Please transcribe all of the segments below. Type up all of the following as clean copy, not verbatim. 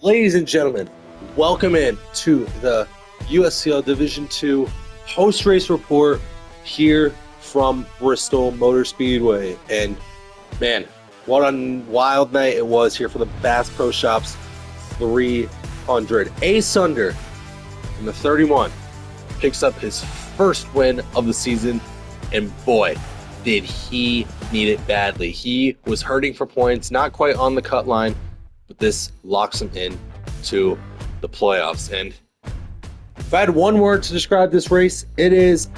Ladies and gentlemen, welcome in to the Uscl Division II post-race report here from Bristol Motor Speedway. And man, what a wild night it was here for the Bass Pro Shops 300. Ace Under in the 31 picks up his first win of the season, and boy, did he need it badly. He was hurting for points, not quite on the cut line, but this locks him in to the playoffs. And if I had one word to describe this race, it is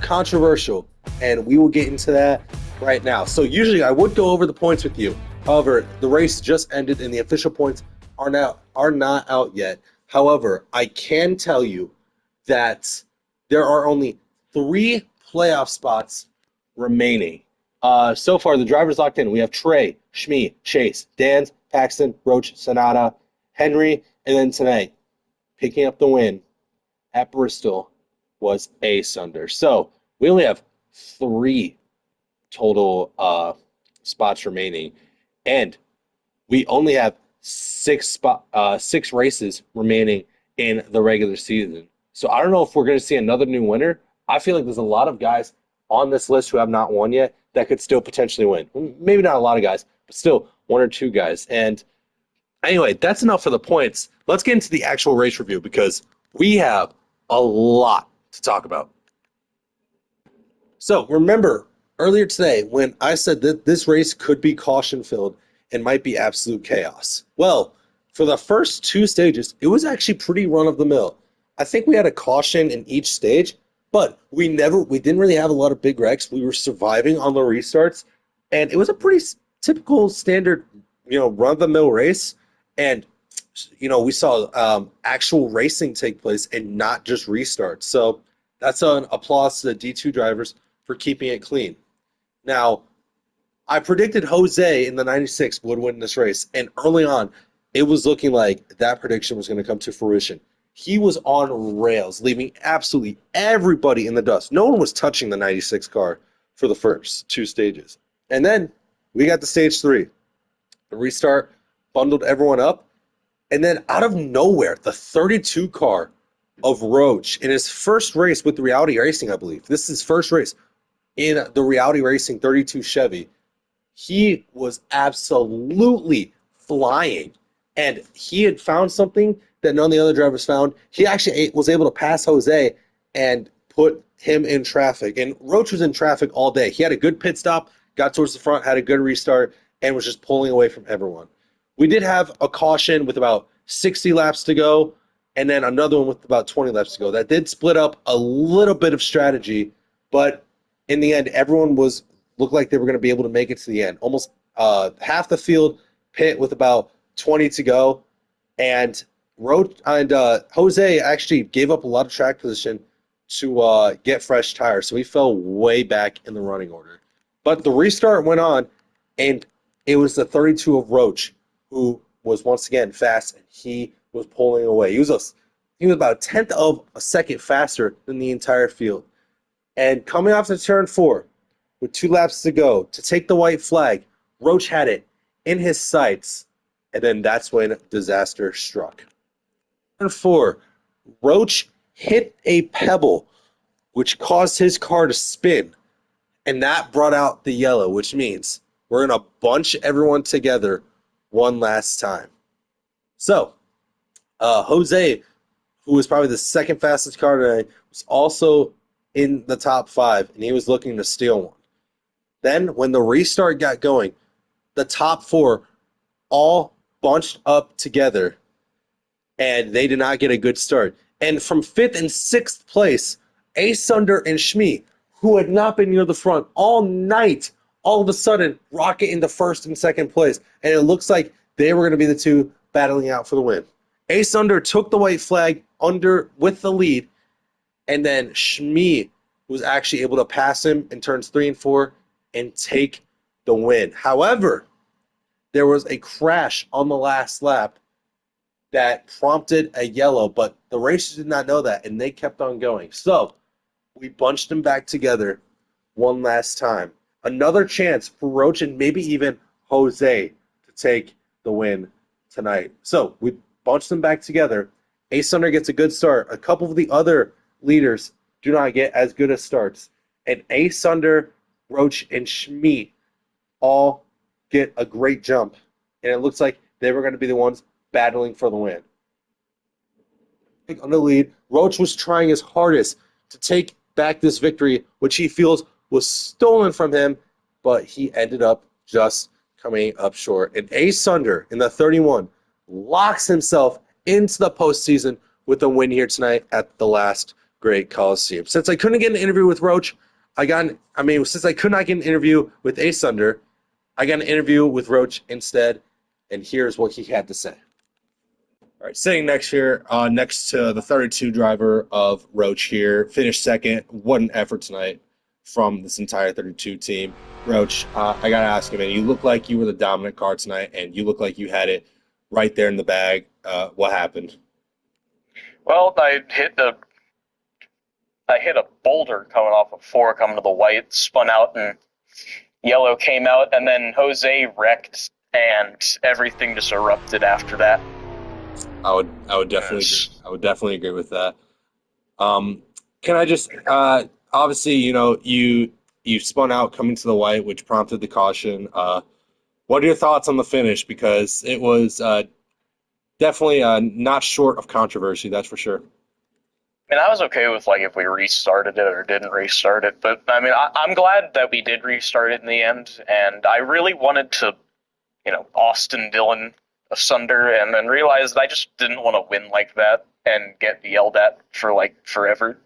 controversial, and we will get into that right now. So usually I would go over the points with you. However, the race just ended and the official points are not out yet. However, I can tell you that there are only 3 playoff spots remaining. So far, the drivers locked in. We have Trey, Shmee, Chase, Dans, Paxton, Roach, Sonata, Henry, and then tonight, picking up the win at Bristol was Ace Under. So we only have 3 total spots remaining, and we only have 6 races remaining in the regular season. So I don't know if we're going to see another new winner. I feel like there's a lot of guys on this list who have not won yet that could still potentially win. Maybe not a lot of guys, but still 1 or 2 guys. And anyway, that's enough for the points. Let's get into the actual race review because we have a lot to talk about. So remember earlier today when I said that this race could be caution-filled and might be absolute chaos. Well, for the first 2 stages, it was actually pretty run-of-the-mill. I think we had a caution in each stage, but we didn't really have a lot of big wrecks. We were surviving on the restarts, and it was a pretty typical standard, run-of-the-mill race. And, we saw actual racing take place and not just restarts. So that's an applause to the D2 drivers for keeping it clean. Now, I predicted Jose in the 96 would win this race, and early on, it was looking like that prediction was going to come to fruition. He was on rails, leaving absolutely everybody in the dust. No one was touching the 96 car for the first 2 stages. And then we got to stage 3. The restart bundled everyone up. And then out of nowhere, the 32 car of Roach in his first race with Reality Racing, I believe. This is his first race in the Reality Racing 32 Chevy. He was absolutely flying. And he had found something that none of the other drivers found. He actually was able to pass Jose and put him in traffic. And Roach was in traffic all day. He had a good pit stop, got towards the front, had a good restart, and was just pulling away from everyone. We did have a caution with about 60 laps to go, and then another one with about 20 laps to go. That did split up a little bit of strategy, but in the end, everyone looked like they were going to be able to make it to the end. Almost half the field pit with about 20 to go, and Jose actually gave up a lot of track position to get fresh tires, so he fell way back in the running order. But the restart went on, and it was the 32 of Roach who was once again fast, and he was pulling away. He was about a tenth of a second faster than the entire field. And coming off the turn 4, with 2 laps to go, to take the white flag, Roach had it in his sights, and then that's when disaster struck. Turn 4, Roach hit a pebble, which caused his car to spin, and that brought out the yellow, which means we're going to bunch everyone together one last time. So, Jose, who was probably the second fastest car today, was also in the top 5, and he was looking to steal one. Then, when the restart got going, the top 4 all bunched up together, and they did not get a good start. And from 5th and 6th place, Ace Under and Shmee, who had not been near the front all night, all of a sudden rocket into 1st and 2nd place. And it looks like they were going to be the 2 battling out for the win. Ace Under took the white flag with the lead, and then Shmee was actually able to pass him in turns 3 and 4 and take the win. However, there was a crash on the last lap that prompted a yellow, but the racers did not know that, and they kept on going. So we bunched them back together one last time. Another chance for Roach and maybe even Jose to take the win tonight. So we bunched them back together. Ace Thunder gets a good start. A couple of the other leaders do not get as good as starts. And Ace Thunder, Roach, and Schmeat all get a great jump. And it looks like they were going to be the ones battling for the win. On the lead, Roach was trying his hardest to take back this victory, which he feels was stolen from him, but he ended up just coming up short. And Ace Thunder in the 31 locks himself into the postseason with a win here tonight at the last Great Coliseum. Since I couldn't get an interview with Roach, since I could not get an interview with Ace Thunder, I got an interview with Roach instead, and here's what he had to say. All right, sitting next here, next to the 32 driver of Roach here, finished second. What an effort tonight from this entire 32 team. Roach, I got to ask you, man, you look like you were the dominant car tonight, and you look like you had it right there in the bag. What happened? Well, I hit a boulder coming off of 4, coming to the white, spun out, and yellow came out, and then Jose wrecked, and everything just erupted after that. I would definitely agree with that. Can I just obviously, you spun out coming to the white, which prompted the caution. What are your thoughts on the finish? Because it was definitely not short of controversy, that's for sure. I mean, I was okay with if we restarted it or didn't restart it, but I mean, I'm glad that we did restart it in the end, and I really wanted to, Austin Dillon asunder, and then realized I just didn't want to win like that and get yelled at for forever.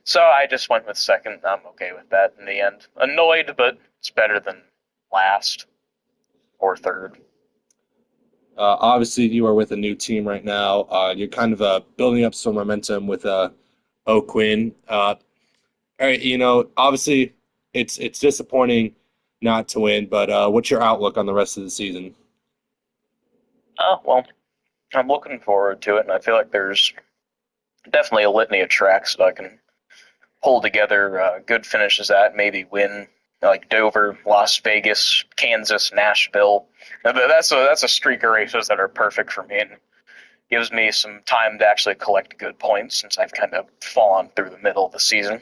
So I just went with second. I'm okay with that in the end. Annoyed, but it's better than last or third. Obviously, you are with a new team right now. You're kind of building up some momentum with O'Quinn. All right, obviously, it's disappointing not to win, but what's your outlook on the rest of the season? Well, I'm looking forward to it, and I feel like there's definitely a litany of tracks that I can pull together good finishes at, maybe win, like Dover, Las Vegas, Kansas, Nashville. That's a streak of races that are perfect for me and gives me some time to actually collect good points since I've kind of fallen through the middle of the season.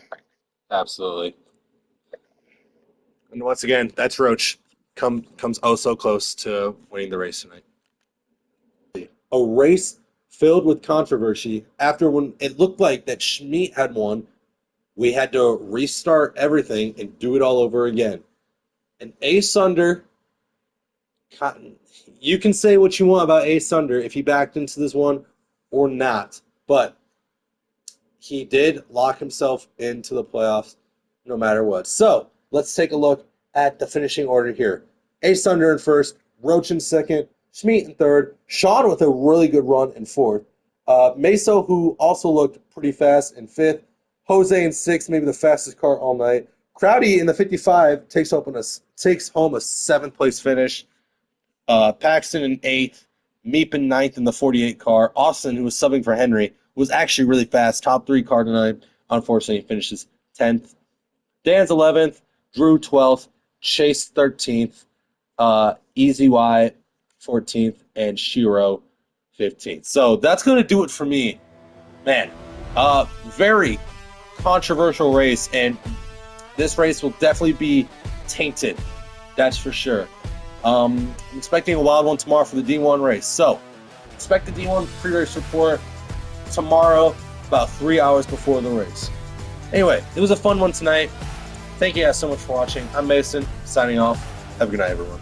Absolutely. And once again, that's Roach. Comes oh so close to winning the race tonight. A race filled with controversy. After when it looked like that Schmeat had won, we had to restart everything and do it all over again. And Ace Thunder, you can say what you want about Ace Thunder if he backed into this one or not, but he did lock himself into the playoffs no matter what. So let's take a look at the finishing order here. Ace Thunder in first, Roach in second, Schmeat in third, Sean with a really good run in fourth, Meso, who also looked pretty fast, in fifth, Jose in sixth, maybe the fastest car all night. Crowdy in the 55 takes home a seventh place finish. Paxton in eighth, Meep in ninth in the 48 car. Austin, who was subbing for Henry, was actually really fast. Top 3 car tonight. Unfortunately, he finishes 10th. Dan's 11th, Drew 12th, Chase 13th, Easy Y 14th, and Shiro 15th. So that's going to do it for me. Man, very controversial race, and this race will definitely be tainted. That's for sure. I'm expecting a wild one tomorrow for the D1 race. So expect the D1 pre-race report tomorrow about 3 hours before the race. Anyway, it was a fun one tonight. Thank you guys so much for watching. I'm Mason, signing off. Have a good night, everyone.